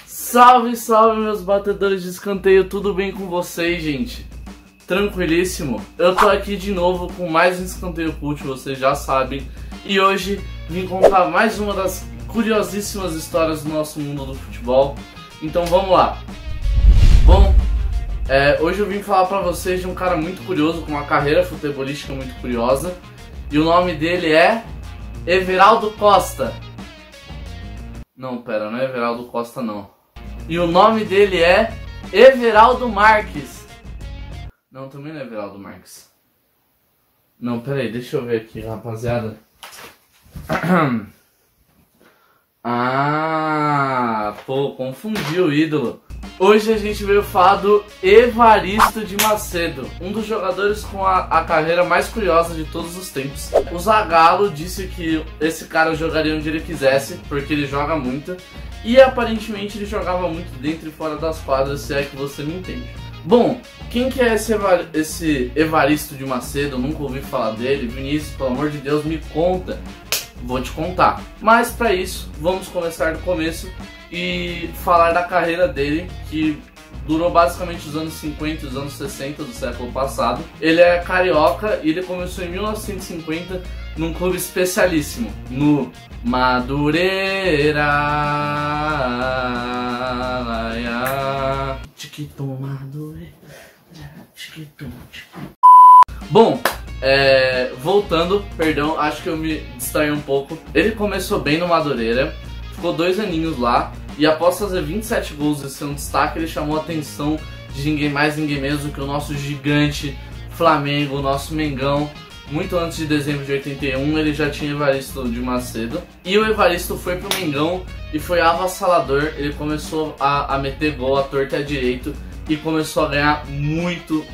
Salve, salve meus batedores de escanteio, tudo bem com vocês, gente? Tranquilíssimo? Eu tô aqui de novo com mais um escanteio cult, vocês já sabem. E hoje vim contar mais uma das curiosíssimas histórias do nosso mundo do futebol. Então vamos lá. Bom, hoje eu vim falar pra vocês de um cara muito curioso, com uma carreira futebolística muito curiosa. E o nome dele é Everaldo Costa. Não, pera, não é Everaldo Costa não. E o nome dele é Everaldo Marques. Não, também não é Everaldo Marques. Não, pera aí, deixa eu ver aqui, rapaziada. Ah, pô, confundi o ídolo. Hoje a gente veio falar do Evaristo de Macedo, um dos jogadores com a carreira mais curiosa de todos os tempos. O Zagallo disse que esse cara jogaria onde ele quisesse, porque ele joga muito. E aparentemente ele jogava muito dentro e fora das quadras, se é que você me entende. Bom, quem que é esse Evaristo de Macedo? Eu nunca ouvi falar dele. Vinícius, pelo amor de Deus, me conta. Vou te contar. Mas para isso, vamos começar do começo e falar da carreira dele, que durou basicamente os anos 50 e os anos 60 do século passado. Ele é carioca e ele começou em 1950 num clube especialíssimo, no Madureira. Chiquitum, Madureira. Chiquitum, chiquitum. Bom, voltando, perdão, acho que eu me distraí um pouco. Ele começou bem no Madureira, ficou 2 aninhos lá e após fazer 27 gols e ser um destaque, ele chamou a atenção de ninguém mais, ninguém menos do que o nosso gigante Flamengo, o nosso Mengão. Muito antes de dezembro de 81, ele já tinha Evaristo de Macedo. E o Evaristo foi pro Mengão e foi avassalador. Ele começou a meter gol à torta e à direito e começou a ganhar muito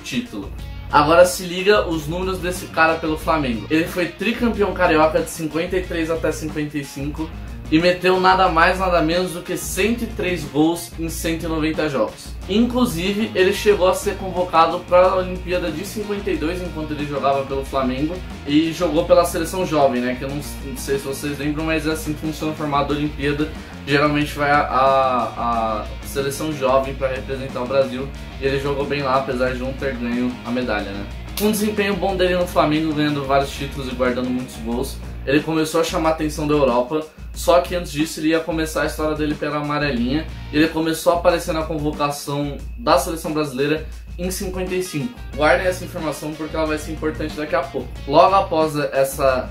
título. Agora se liga os números desse cara pelo Flamengo. Ele foi tricampeão carioca de 53 até 55 e meteu nada mais nada menos do que 103 gols em 190 jogos. Inclusive ele chegou a ser convocado para a Olimpíada de 52 enquanto ele jogava pelo Flamengo e jogou pela seleção jovem, né? Que eu não sei se vocês lembram, mas é assim que funciona o formato da Olimpíada. Geralmente vai a seleção jovem para representar o Brasil e ele jogou bem lá, apesar de não ter ganho a medalha, né? Com um desempenho bom dele no Flamengo, ganhando vários títulos e guardando muitos gols, ele começou a chamar a atenção da Europa. Só que antes disso ele ia começar a história dele pela amarelinha. Ele começou a aparecer na convocação da seleção brasileira em 55. Guardem essa informação porque ela vai ser importante daqui a pouco. Logo após essa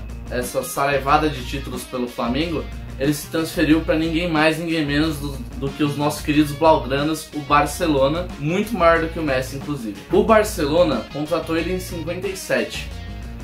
saraivada de títulos pelo Flamengo, ele se transferiu para ninguém mais, ninguém menos do que os nossos queridos blaugranas, o Barcelona, muito maior do que o Messi, inclusive. O Barcelona contratou ele em 57.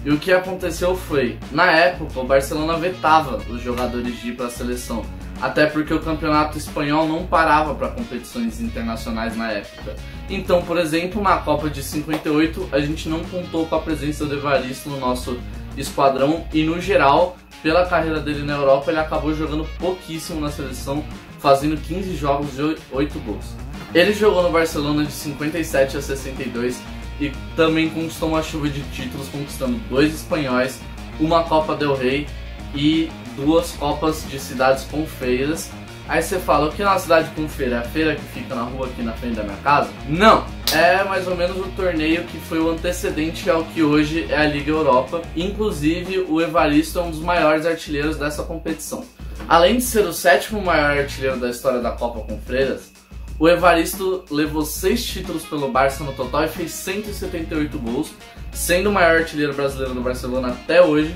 E o que aconteceu foi, na época, o Barcelona vetava os jogadores de ir para a seleção. Até porque o campeonato espanhol não parava para competições internacionais na época. Então, por exemplo, na Copa de 58, a gente não contou com a presença do Evaristo no nosso esquadrão. E, no geral, pela carreira dele na Europa, ele acabou jogando pouquíssimo na seleção, fazendo 15 jogos e 8 gols. Ele jogou no Barcelona de 57 a 62 e também conquistou uma chuva de títulos, conquistando 2 espanhóis, uma Copa del Rey e 2 Copas de cidades com feiras. Aí você fala, o que é uma cidade com feira? É a feira que fica na rua aqui na frente da minha casa? Não! É mais ou menos o torneio que foi o antecedente ao que hoje é a Liga Europa. Inclusive, o Evaristo é um dos maiores artilheiros dessa competição. Além de ser o 7º maior artilheiro da história da Copa com freiras, o Evaristo levou 6 títulos pelo Barça no total e fez 178 gols, sendo o maior artilheiro brasileiro do Barcelona até hoje.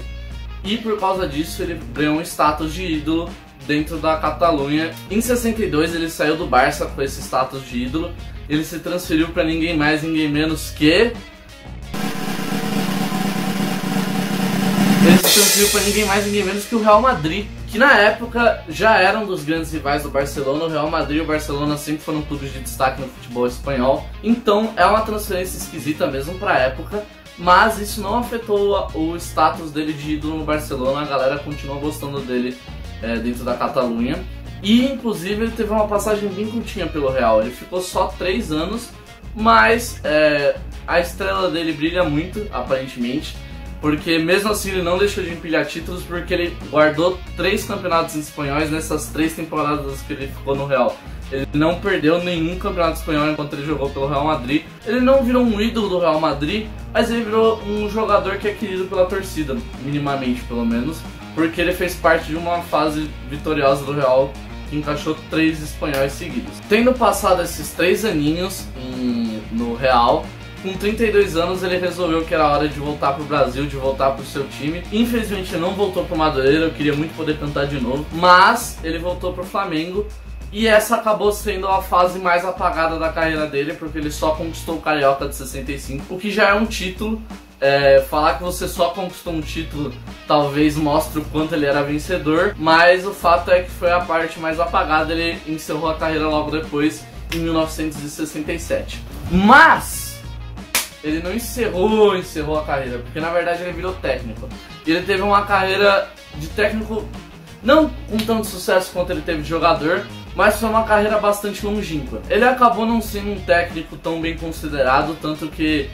E por causa disso ele ganhou um status de ídolo dentro da Catalunha. Em 62 ele saiu do Barça com esse status de ídolo. Ele se transferiu para ninguém mais, ninguém menos que... Ele se transferiu para ninguém mais, ninguém menos que o Real Madrid, que na época já era um dos grandes rivais do Barcelona. O Real Madrid e o Barcelona sempre foram clubes de destaque no futebol espanhol. Então é uma transferência esquisita mesmo para a época, mas isso não afetou o status dele de ídolo no Barcelona. A galera continua gostando dele dentro da Catalunha. E inclusive ele teve uma passagem bem curtinha pelo Real. Ele ficou só 3 anos, mas a estrela dele brilha muito, aparentemente. porque mesmo assim ele não deixou de empilhar títulos, porque ele guardou 3 campeonatos espanhóis nessas 3 temporadas que ele ficou no Real. Ele não perdeu nenhum campeonato espanhol enquanto ele jogou pelo Real Madrid. Ele não virou um ídolo do Real Madrid, mas ele virou um jogador que é querido pela torcida, minimamente pelo menos, porque ele fez parte de uma fase vitoriosa do Real que encaixou 3 espanhóis seguidos. Tendo passado esses 3 aninhos no Real, com 32 anos ele resolveu que era hora de voltar pro Brasil, de voltar pro seu time. Infelizmente ele não voltou pro Madureira, eu queria muito poder cantar de novo, mas ele voltou pro Flamengo. E essa acabou sendo a fase mais apagada da carreira dele, porque ele só conquistou o Carioca de 65, o que já é um título. Falar que você só conquistou um título talvez mostre o quanto ele era vencedor, mas o fato é que foi a parte mais apagada. Ele encerrou a carreira logo depois, em 1967. Mas ele não encerrou a carreira, porque na verdade ele virou técnico. E ele teve uma carreira de técnico não com tanto sucesso quanto ele teve de jogador, mas foi uma carreira bastante longínqua. Ele acabou não sendo um técnico tão bem considerado, tanto que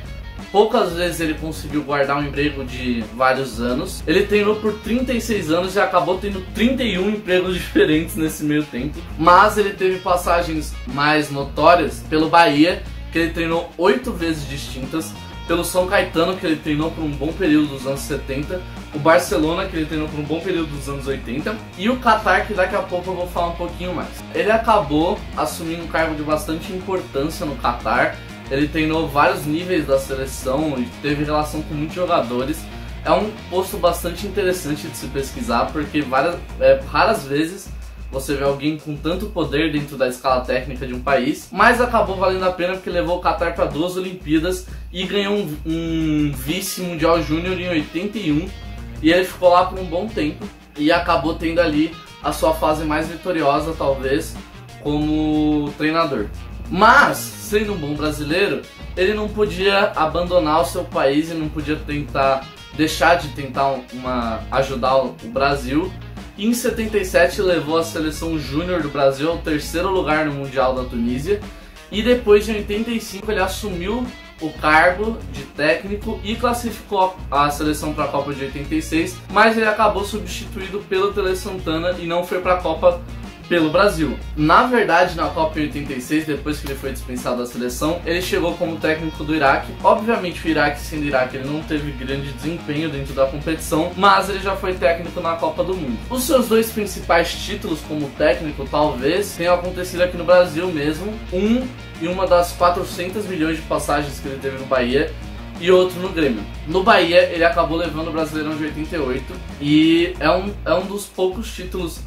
poucas vezes ele conseguiu guardar um emprego de vários anos. Ele treinou por 36 anos e acabou tendo 31 empregos diferentes nesse meio tempo. Mas ele teve passagens mais notórias pelo Bahia, que ele treinou 8 vezes distintas, pelo São Caetano, que ele treinou por um bom período dos anos 70, o Barcelona, que ele treinou por um bom período dos anos 80, e o Qatar, que daqui a pouco eu vou falar um pouquinho mais. Ele acabou assumindo um cargo de bastante importância no Qatar. Ele treinou vários níveis da seleção e teve relação com muitos jogadores. É um posto bastante interessante de se pesquisar, porque raras vezes você vê alguém com tanto poder dentro da escala técnica de um país, mas acabou valendo a pena porque levou o Qatar para 2 Olimpíadas e ganhou um vice mundial júnior em 81, e ele ficou lá por um bom tempo e acabou tendo ali a sua fase mais vitoriosa, talvez, como treinador. Mas, sendo um bom brasileiro, ele não podia abandonar o seu país e não podia deixar de tentar ajudar o Brasil. E em 77 levou a seleção júnior do Brasil ao 3º lugar no Mundial da Tunísia. E depois, em 85, ele assumiu o cargo de técnico e classificou a seleção para a Copa de 86, mas ele acabou substituído pelo Tele Santana e não foi para a Copa pelo Brasil. Na verdade, na Copa em 86, depois que ele foi dispensado da seleção, ele chegou como técnico do Iraque. Obviamente o Iraque, sendo Iraque, ele não teve grande desempenho dentro da competição, mas ele já foi técnico na Copa do Mundo. Os seus 2 principais títulos como técnico talvez tenham acontecido aqui no Brasil mesmo, um em uma das 400 milhões de passagens que ele teve no Bahia e outro no Grêmio. No Bahia ele acabou levando o Brasileirão de 88 e é um dos poucos títulos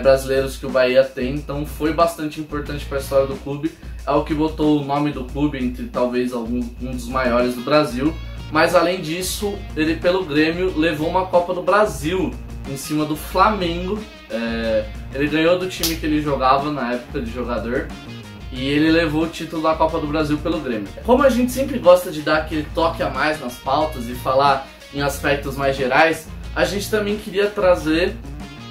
brasileiros que o Bahia tem, então foi bastante importante para a história do clube. É o que botou o nome do clube entre talvez um dos maiores do Brasil. Mas além disso, ele pelo Grêmio levou uma Copa do Brasil em cima do Flamengo. Ele ganhou do time que ele jogava na época de jogador, e ele levou o título da Copa do Brasil pelo Grêmio. Como a gente sempre gosta de dar aquele toque a mais nas pautas e falar em aspectos mais gerais, a gente também queria trazer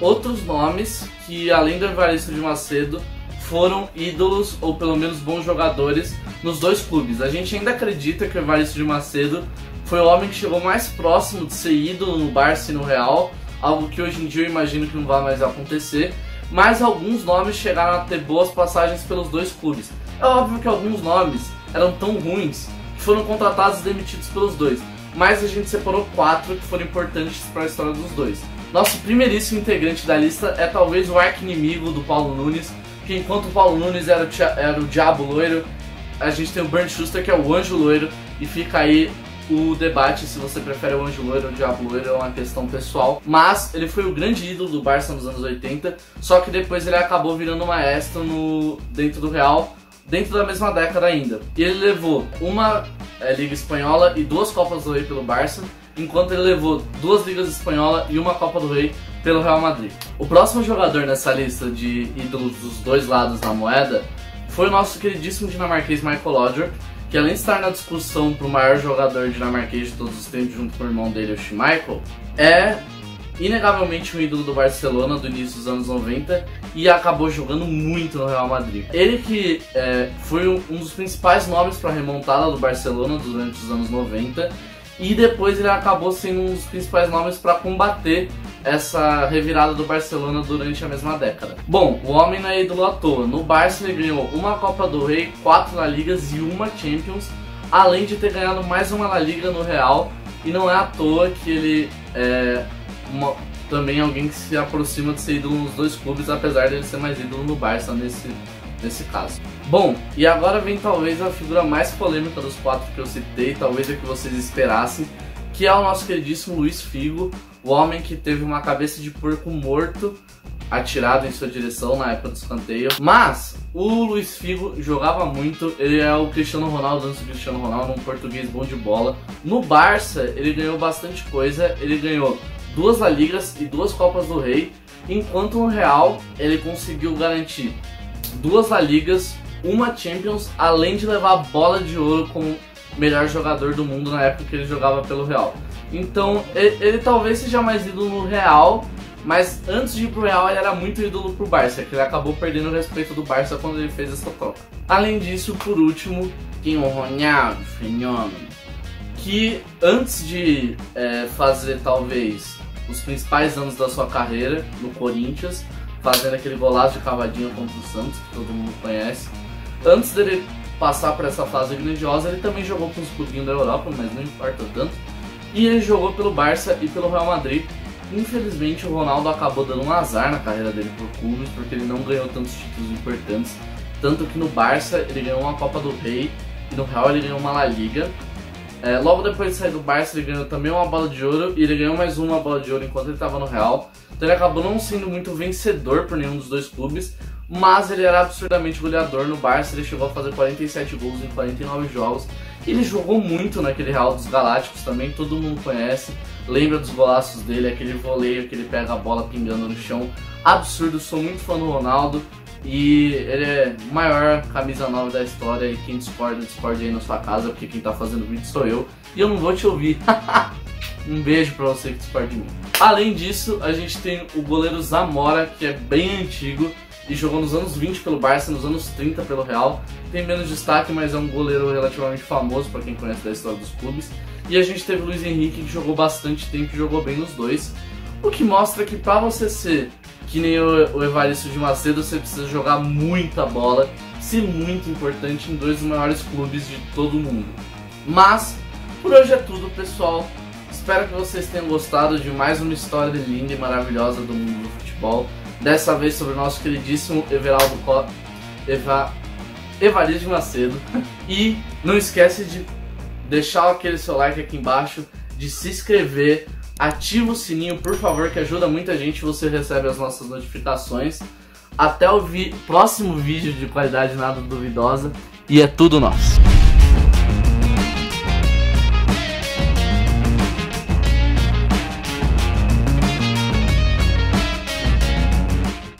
outros nomes que, além do Evaristo de Macedo, foram ídolos ou pelo menos bons jogadores nos 2 clubes. A gente ainda acredita que o Evaristo de Macedo foi o homem que chegou mais próximo de ser ídolo no Barça e no Real, algo que hoje em dia eu imagino que não vai mais acontecer, mas alguns nomes chegaram a ter boas passagens pelos 2 clubes. É óbvio que alguns nomes eram tão ruins que foram contratados e demitidos pelos 2, mas a gente separou 4 que foram importantes para a história dos 2. Nosso primeiríssimo integrante da lista é talvez o arqui-inimigo do Paulo Nunes, que enquanto o Paulo Nunes era o Diabo Loiro, a gente tem o Bernd Schuster, que é o Anjo Loiro, e fica aí o debate se você prefere o Anjo Loiro ou o Diabo Loiro, é uma questão pessoal. Mas ele foi o grande ídolo do Barça nos anos 80, só que depois ele acabou virando maestro dentro do Real, dentro da mesma década ainda. E ele levou uma Liga Espanhola e 2 Copas do Rei pelo Barça, enquanto ele levou 2 Ligas Espanhola e uma Copa do Rei pelo Real Madrid. O próximo jogador nessa lista de ídolos dos 2 lados da moeda foi o nosso queridíssimo dinamarquês Michael Laudrup, que além de estar na discussão para o maior jogador dinamarquês de todos os tempos, junto com o irmão dele, o Schmeichel, é inegavelmente um ídolo do Barcelona do início dos anos 90 e acabou jogando muito no Real Madrid. Ele que foi um dos principais nomes para a remontada do Barcelona durante os anos 90 e depois ele acabou sendo um dos principais nomes para combater essa revirada do Barcelona durante a mesma década. Bom, o homem não é ídolo à toa. No Barça ele ganhou uma Copa do Rei, 4 La Ligas e uma Champions, além de ter ganhado mais uma La Liga no Real, e não é à toa que ele é também alguém que se aproxima de ser ídolo nos dois clubes, apesar de ele ser mais ídolo no Barça nesse caso. Bom, e agora vem talvez a figura mais polêmica dos 4 que eu citei, talvez a que vocês esperassem, que é o nosso queridíssimo Luís Figo, o homem que teve uma cabeça de porco morto atirado em sua direção na época do escanteio. Mas o Luís Figo jogava muito, ele é o Cristiano Ronaldo antes do Cristiano Ronaldo, um português bom de bola. No Barça ele ganhou bastante coisa, ele ganhou 2 La Ligas e 2 Copas do Rei, enquanto no Real ele conseguiu garantir 2 La Ligas, uma Champions, além de levar a bola de ouro como melhor jogador do mundo na época que ele jogava pelo Real. Então ele talvez seja mais ídolo no Real, mas antes de ir pro Real ele era muito ídolo pro Barça, que ele acabou perdendo o respeito do Barça quando ele fez essa troca. Além disso, por último, tem o Ronaldo Fenômeno, que antes de fazer talvez os principais anos da sua carreira no Corinthians, fazendo aquele golaço de cavadinha contra o Santos, que todo mundo conhece, antes dele passar por essa fase grandiosa, ele também jogou com os clubinhos da Europa, mas não importa tanto, e ele jogou pelo Barça e pelo Real Madrid. Infelizmente o Ronaldo acabou dando um azar na carreira dele por clubes, porque ele não ganhou tantos títulos importantes, tanto que no Barça ele ganhou uma Copa do Rei e no Real ele ganhou uma La Liga. Logo depois de sair do Barça ele ganhou também uma bola de ouro, e ele ganhou mais uma bola de ouro enquanto ele estava no Real. Então ele acabou não sendo muito vencedor por nenhum dos dois clubes, mas ele era absurdamente goleador. No Barça ele chegou a fazer 47 gols em 49 jogos. Ele jogou muito naquele Real dos Galácticos também, todo mundo conhece, lembra dos golaços dele, aquele voleio que ele pega a bola pingando no chão, absurdo. Sou muito fã do Ronaldo e ele é o maior camisa 9 da história, e quem discorda aí na sua casa, porque quem tá fazendo vídeo sou eu, e eu não vou te ouvir. Um beijo pra você que discorda de mim. Além disso, a gente tem o goleiro Zamora, que é bem antigo e jogou nos anos 20 pelo Barça, nos anos 30 pelo Real. Tem menos destaque, mas é um goleiro relativamente famoso para quem conhece da história dos clubes. E a gente teve o Luiz Henrique, que jogou bastante tempo e jogou bem nos dois. O que mostra que para você ser que nem o Evaristo de Macedo, você precisa jogar muita bola, ser muito importante em dois dos maiores clubes de todo mundo. Mas, por hoje é tudo, pessoal. Espero que vocês tenham gostado de mais uma história linda e maravilhosa do mundo do futebol. Dessa vez sobre o nosso queridíssimo Evaristo de Macedo. E não esquece de deixar aquele seu like aqui embaixo, de se inscrever, ativa o sininho, por favor, que ajuda muita gente, você recebe as nossas notificações. Até o próximo vídeo de qualidade nada duvidosa, e é tudo nosso.